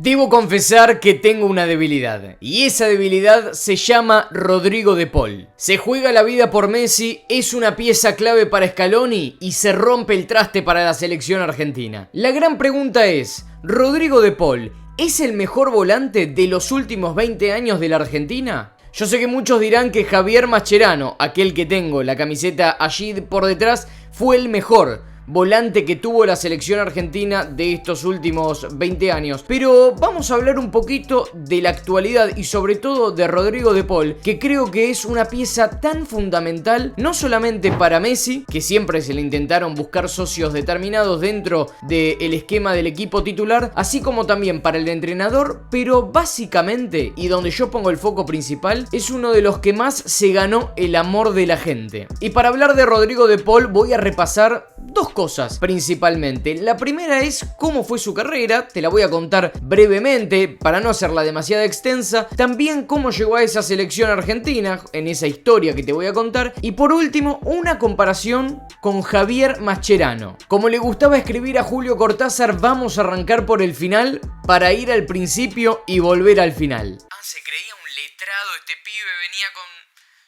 Debo confesar que tengo una debilidad, y esa debilidad se llama Rodrigo de Paul. Se juega la vida por Messi, es una pieza clave para Scaloni y se rompe el traste para la selección argentina. La gran pregunta es, ¿Rodrigo de Paul es el mejor volante de los últimos 20 años de la Argentina? Yo sé que muchos dirán que Javier Mascherano, aquel que tengo la camiseta allí por detrás, fue el mejor volante que tuvo la selección argentina de estos últimos 20 años. Pero vamos a hablar un poquito de la actualidad y sobre todo de Rodrigo de Paul, que creo que es una pieza tan fundamental, no solamente para Messi, que siempre se le intentaron buscar socios determinados dentro del esquema del equipo titular, así como también para el entrenador, pero básicamente, y donde yo pongo el foco principal, es uno de los que más se ganó el amor de la gente. Y para hablar de Rodrigo de Paul voy a repasar dos cosas principalmente. La primera es cómo fue su carrera, te la voy a contar brevemente para no hacerla demasiado extensa. También cómo llegó a esa selección argentina, en esa historia que te voy a contar. Y por último, una comparación con Javier Mascherano. Como le gustaba escribir a Julio Cortázar, vamos a arrancar por el final para ir al principio y volver al final. Se creía un letrado este pibe, venía con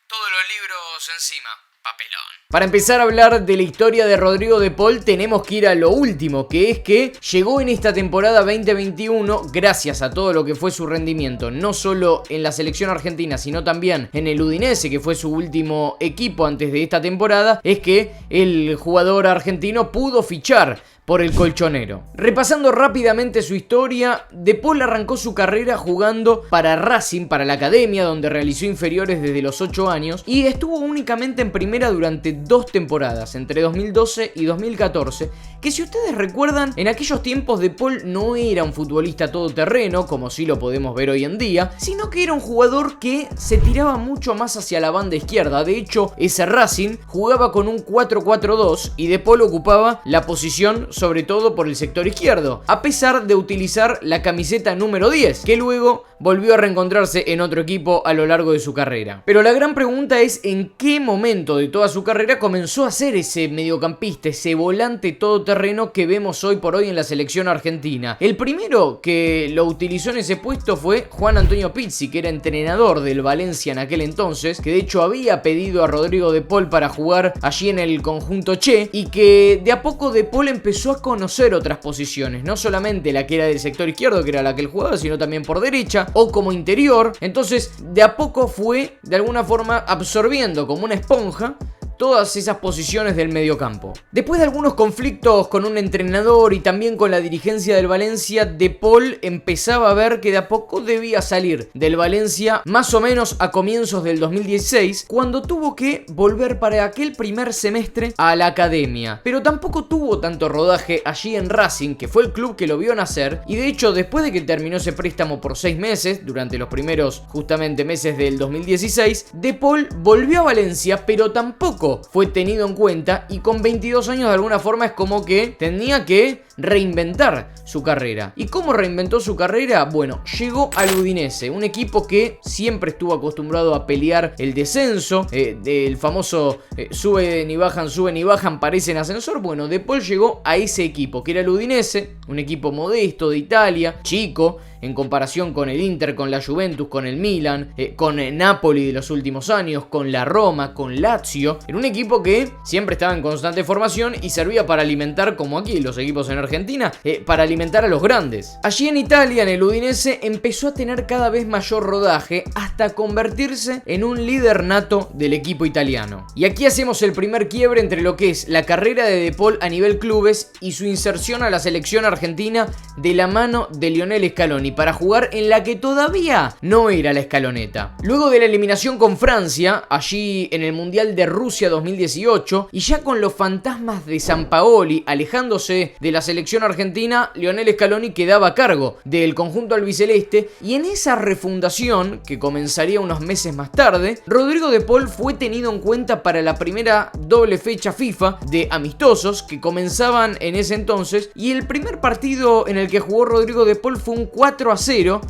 todos los libros encima. Papelón. Para empezar a hablar de la historia de Rodrigo de Paul tenemos que ir a lo último, que es que llegó en esta temporada 2021 gracias a todo lo que fue su rendimiento, no solo en la selección argentina, sino también en el Udinese, que fue su último equipo antes de esta temporada, es que el jugador argentino pudo fichar por el colchonero. Repasando rápidamente su historia, De Paul arrancó su carrera jugando para Racing, para la academia, donde realizó inferiores desde los 8 años y estuvo únicamente en primera durante 2 temporadas, entre 2012 y 2014, que si ustedes recuerdan, en aquellos tiempos De Paul no era un futbolista todoterreno, como sí lo podemos ver hoy en día, sino que era un jugador que se tiraba mucho más hacia la banda izquierda. De hecho, ese Racing jugaba con un 4-4-2 y De Paul ocupaba la posición sobre todo por el sector izquierdo, a pesar de utilizar la camiseta número 10, que luego volvió a reencontrarse en otro equipo a lo largo de su carrera. Pero la gran pregunta es en qué momento de toda su carrera comenzó a ser ese mediocampista, ese volante todoterreno que vemos hoy por hoy en la selección argentina. El primero que lo utilizó en ese puesto fue Juan Antonio Pizzi, que era entrenador del Valencia en aquel entonces, que de hecho había pedido a Rodrigo de Paul para jugar allí en el conjunto Che, y que de a poco De Paul empezó a conocer otras posiciones, no solamente la que era del sector izquierdo, que era la que él jugaba, sino también por derecha o como interior. Entonces de a poco fue de alguna forma absorbiendo como una esponja todas esas posiciones del mediocampo. Después de algunos conflictos con un entrenador y también con la dirigencia del Valencia, De Paul empezaba a ver que de a poco debía salir del Valencia más o menos a comienzos del 2016, cuando tuvo que volver para aquel primer semestre a la academia. Pero tampoco tuvo tanto rodaje allí en Racing, que fue el club que lo vio nacer, y de hecho después de que terminó ese préstamo por 6 meses, durante los primeros justamente meses del 2016, De Paul volvió a Valencia, pero tampoco fue tenido en cuenta y con 22 años de alguna forma es como que tenía que reinventar su carrera. ¿Y cómo reinventó su carrera? Bueno, llegó al Udinese, un equipo que siempre estuvo acostumbrado a pelear el descenso, del famoso suben y bajan, parecen ascensor. Bueno, De Paul llegó a ese equipo, que era el Udinese, un equipo modesto de Italia, chico, en comparación con el Inter, con la Juventus, con el Milan, con el Napoli de los últimos años, con la Roma, con Lazio. Era un equipo que siempre estaba en constante formación y servía para alimentar, como aquí los equipos en Argentina, para alimentar a los grandes. Allí en Italia, en el Udinese, empezó a tener cada vez mayor rodaje hasta convertirse en un líder nato del equipo italiano. Y aquí hacemos el primer quiebre entre lo que es la carrera de Paul a nivel clubes y su inserción a la selección argentina de la mano de Lionel Scaloni, para jugar en la que todavía no era la escaloneta. Luego de la eliminación con Francia, allí en el Mundial de Rusia 2018, y ya con los fantasmas de Sampaoli alejándose de la selección argentina, Lionel Scaloni quedaba a cargo del conjunto albiceleste, y en esa refundación, que comenzaría unos meses más tarde, Rodrigo de Paul fue tenido en cuenta para la primera doble fecha FIFA de amistosos que comenzaban en ese entonces, y el primer partido en el que jugó Rodrigo de Paul fue un 4-0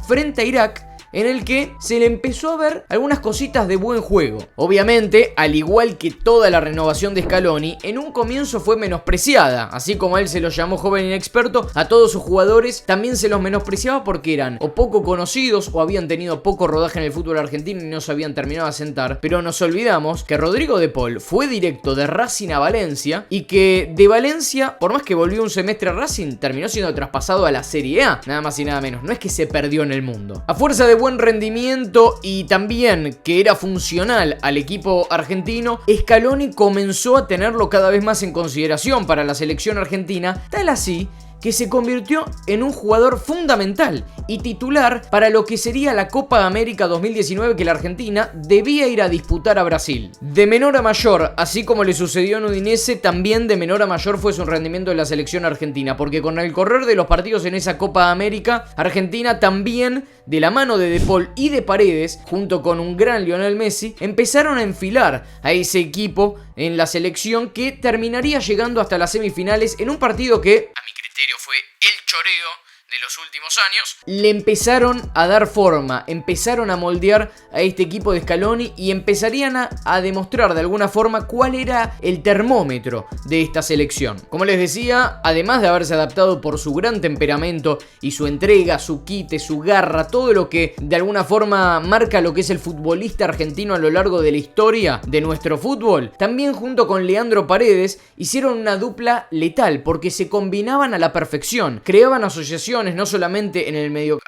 frente a Irak, en el que se le empezó a ver algunas cositas de buen juego. Obviamente, al igual que toda la renovación de Scaloni, en un comienzo fue menospreciada. Así como a él se lo llamó joven inexperto, a todos sus jugadores también se los menospreciaba porque eran o poco conocidos o habían tenido poco rodaje en el fútbol argentino y no se habían terminado de asentar. Pero nos olvidamos que Rodrigo de Paul fue directo de Racing a Valencia y que de Valencia, por más que volvió un semestre a Racing, terminó siendo traspasado a la Serie A, nada más y nada menos. No es que se perdió en el mundo. A fuerza de buen rendimiento y también que era funcional al equipo argentino, Scaloni comenzó a tenerlo cada vez más en consideración para la selección argentina, tal así que se convirtió en un jugador fundamental y titular para lo que sería la Copa América 2019 que la Argentina debía ir a disputar a Brasil. De menor a mayor, así como le sucedió en Udinese, también de menor a mayor fue su rendimiento en la selección argentina, porque con el correr de los partidos en esa Copa América, Argentina también, de la mano de Paul y de Paredes, junto con un gran Lionel Messi, empezaron a enfilar a ese equipo en la selección que terminaría llegando hasta las semifinales en un partido que, a mi criterio, fue el choreo de los últimos años. Le empezaron a dar forma, empezaron a moldear a este equipo de Scaloni y empezarían a demostrar de alguna forma cuál era el termómetro de esta selección. Como les decía, además de haberse adaptado por su gran temperamento y su entrega, su quite, su garra, todo lo que de alguna forma marca lo que es el futbolista argentino a lo largo de la historia de nuestro fútbol, también junto con Leandro Paredes hicieron una dupla letal porque se combinaban a la perfección, creaban asociaciones no solamente en el medio...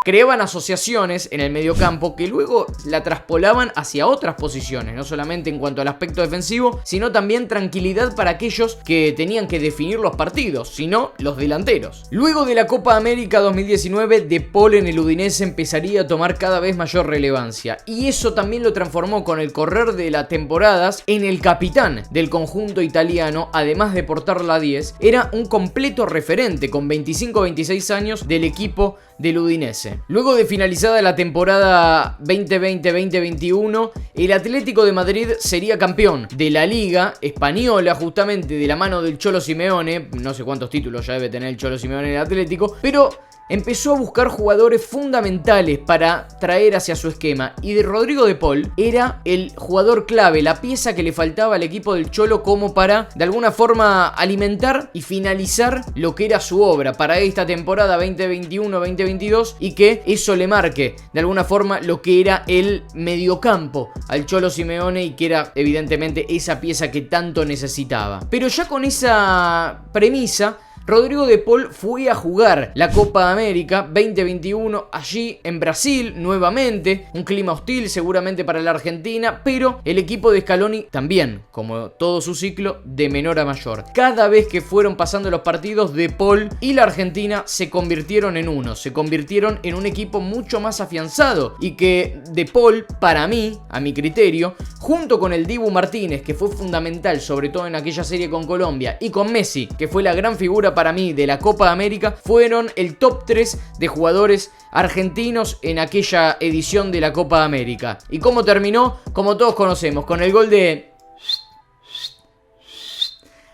Creaban asociaciones en el mediocampo que luego la traspolaban hacia otras posiciones, no solamente en cuanto al aspecto defensivo, sino también tranquilidad para aquellos que tenían que definir los partidos, sino los delanteros. Luego de la Copa América 2019, De Paul en el Udinese empezaría a tomar cada vez mayor relevancia, y eso también lo transformó con el correr de las temporadas en el capitán del conjunto italiano. Además de portar la 10, era un completo referente con 25-26 años del equipo del Udinese. Luego de finalizada la temporada 2020-2021, el Atlético de Madrid sería campeón de la Liga Española, justamente de la mano del Cholo Simeone. No sé cuántos títulos ya debe tener el Cholo Simeone en el Atlético, pero empezó a buscar jugadores fundamentales para traer hacia su esquema, y de Rodrigo de Paul era el jugador clave, la pieza que le faltaba al equipo del Cholo como para de alguna forma alimentar y finalizar lo que era su obra para esta temporada 2021-2022, y que eso le marque de alguna forma lo que era el mediocampo al Cholo Simeone y que era evidentemente esa pieza que tanto necesitaba. Pero ya con esa premisa, Rodrigo de Paul fue a jugar la Copa América 2021 allí en Brasil nuevamente, un clima hostil seguramente para la Argentina, pero el equipo de Scaloni también, como todo su ciclo, de menor a mayor. Cada vez que fueron pasando los partidos, De Paul y la Argentina se convirtieron en uno, se convirtieron en un equipo mucho más afianzado, y que De Paul, para mí, a mi criterio, junto con el Dibu Martínez, que fue fundamental sobre todo en aquella serie con Colombia, y con Messi, que fue la gran figura para mí de la Copa América, fueron el top 3 de jugadores argentinos en aquella edición de la Copa América. ¿Y cómo terminó? Como todos conocemos, con el gol de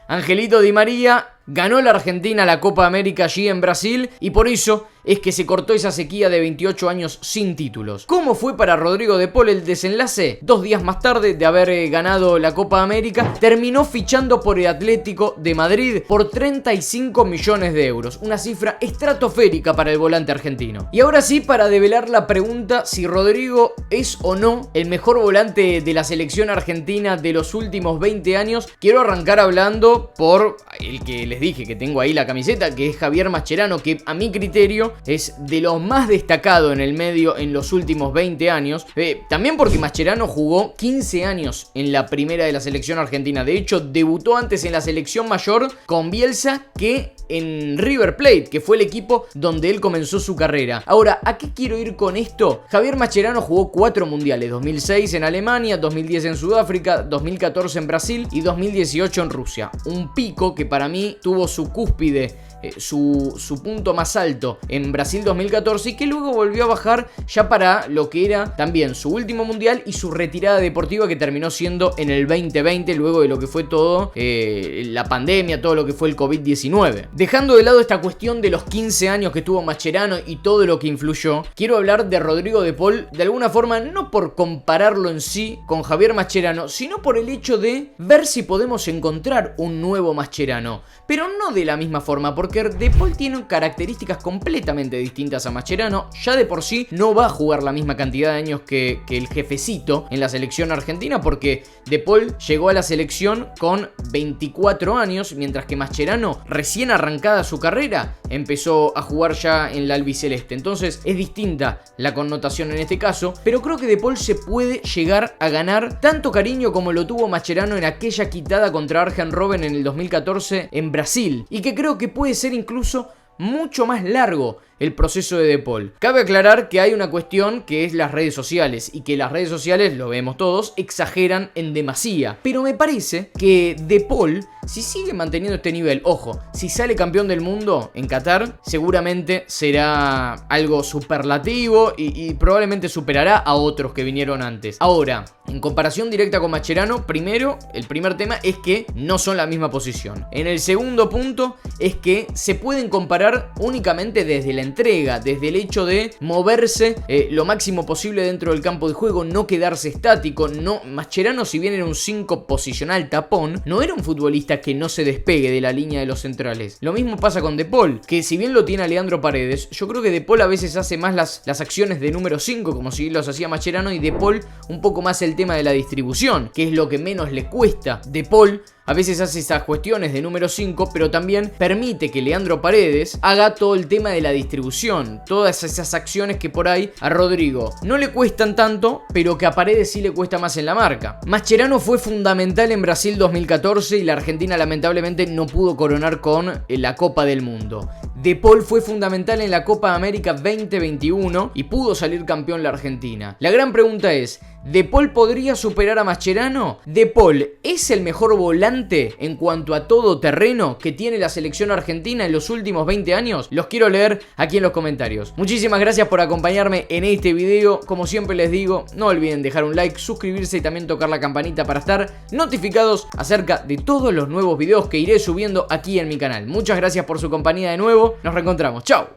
Angelito Di María. Ganó la Argentina la Copa América allí en Brasil, y por eso es que se cortó esa sequía de 28 años sin títulos. ¿Cómo fue para Rodrigo de Paul el desenlace? 2 días más tarde de haber ganado la Copa América, terminó fichando por el Atlético de Madrid por 35 millones de euros, una cifra estratosférica para el volante argentino. Y ahora sí, para develar la pregunta si Rodrigo es o no el mejor volante de la selección argentina de los últimos 20 años, quiero arrancar hablando por el que les dije que tengo ahí la camiseta, que es Javier Mascherano, que a mi criterio es de lo más destacado en el medio en los últimos 20 años. También porque Mascherano jugó 15 años en la primera de la selección argentina. De hecho, debutó antes en la selección mayor con Bielsa que en River Plate, que fue el equipo donde él comenzó su carrera. Ahora, ¿a qué quiero ir con esto? Javier Mascherano jugó 4 mundiales: 2006 en Alemania, 2010 en Sudáfrica, 2014 en Brasil y 2018 en Rusia. Un pico que para mí tuvo su cúspide su punto más alto en Brasil 2014 y que luego volvió a bajar ya para lo que era también su último mundial y su retirada deportiva, que terminó siendo en el 2020, luego de lo que fue todo la pandemia, todo lo que fue el COVID-19. Dejando de lado esta cuestión de los 15 años que tuvo Mascherano y todo lo que influyó, quiero hablar de Rodrigo de Paul de alguna forma, no por compararlo en sí con Javier Mascherano, sino por el hecho de ver si podemos encontrar un nuevo Mascherano, pero no de la misma forma, porque de Paul tiene características completamente distintas a Mascherano. Ya de por sí no va a jugar la misma cantidad de años que el jefecito en la selección argentina, porque de Paul llegó a la selección con 24 años, mientras que Mascherano, recién arrancada su carrera, empezó a jugar ya en la albiceleste. Entonces es distinta la connotación en este caso, pero creo que de Paul se puede llegar a ganar tanto cariño como lo tuvo Mascherano en aquella quitada contra Arjen Robben en el 2014 en Brasil, y que creo que puede ser incluso mucho más largo el proceso de Paul. Cabe aclarar que hay una cuestión que es las redes sociales, y que las redes sociales, lo vemos todos, exageran en demasía. Pero me parece que de Paul, si sigue manteniendo este nivel, ojo, si sale campeón del mundo en Qatar, seguramente será algo superlativo y probablemente superará a otros que vinieron antes. Ahora, en comparación directa con Mascherano, primero, el primer tema es que no son la misma posición. En el segundo punto es que se pueden comparar únicamente desde la entrega, desde el hecho de moverse lo máximo posible dentro del campo de juego, no quedarse estático. No, Mascherano, si bien era un 5 posicional tapón, no era un futbolista que no se despegue de la línea de los centrales. Lo mismo pasa con De Paul, que si bien lo tiene a Leandro Paredes, yo creo que De Paul a veces hace más las acciones de número 5, como si los hacía Mascherano, y De Paul un poco más el tema de la distribución, que es lo que menos le cuesta. De Paul a veces hace esas cuestiones de número 5, pero también permite que Leandro Paredes haga todo el tema de la distribución, todas esas acciones que por ahí a Rodrigo no le cuestan tanto, pero que a Paredes sí le cuesta más en la marca. Mascherano fue fundamental en Brasil 2014 y la Argentina lamentablemente no pudo coronar con la Copa del Mundo. De Paul fue fundamental en la Copa América 2021 y pudo salir campeón la Argentina. La gran pregunta es, ¿De Paul podría superar a Mascherano? ¿De Paul es el mejor volante en cuanto a todo terreno que tiene la selección argentina en los últimos 20 años? Los quiero leer aquí en los comentarios. Muchísimas gracias por acompañarme en este video. Como siempre les digo, no olviden dejar un like, suscribirse y también tocar la campanita para estar notificados acerca de todos los nuevos videos que iré subiendo aquí en mi canal. Muchas gracias por su compañía de nuevo. Nos reencontramos. ¡Chao!